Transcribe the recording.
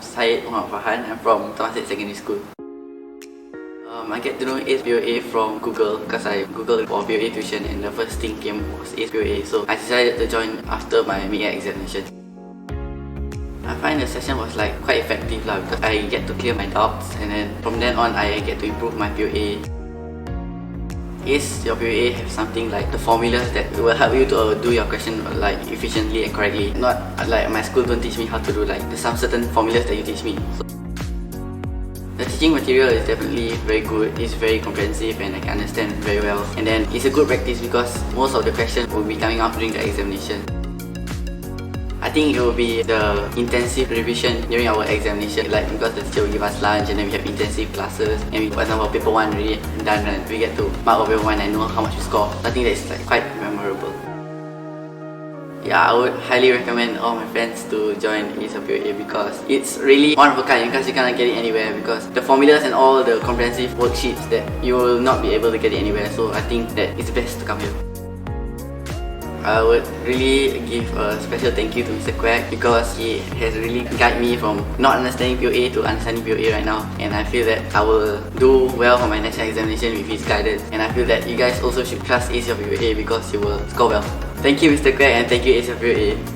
Syed Mohamed. I'm from Temasek Secondary School. I get to know Ace POA from Google because I googled for POA tuition and the first thing came was Ace POA, so I decided to join after my mid-year examination. I find the session was like quite effective because I get to clear my doubts, and then from then on I get to improve my POA. Ace Your POA have something like the formulas that will help you to do your question like efficiently and correctly. Not like my school don't teach me how to do like there's some certain formulas that you teach me. So, the teaching material is definitely very good, it's very comprehensive and I can understand very well. And then it's a good practice because most of the questions will be coming up during the examination. I think it will be the intensive revision during our examination, like because the teacher will give us lunch and then we have intensive classes, and we, for example, paper 1 already done and we get to mark over paper 1 and know how much we score. I think that is like quite memorable. Yeah, I would highly recommend all my friends to join Ace Your POA because it's really one of a kind because you cannot get it anywhere, because the formulas and all the comprehensive worksheets that you will not be able to get it anywhere. So I think that it's best to come here. I would really give a special thank you to Mr. Quack because he has really guided me from not understanding POA to understanding POA right now, and I feel that I will do well for my national examination with his guidance, and I feel that you guys also should trust Ace Your POA because you will score well. Thank you Mr. Quack and thank you Ace Your POA.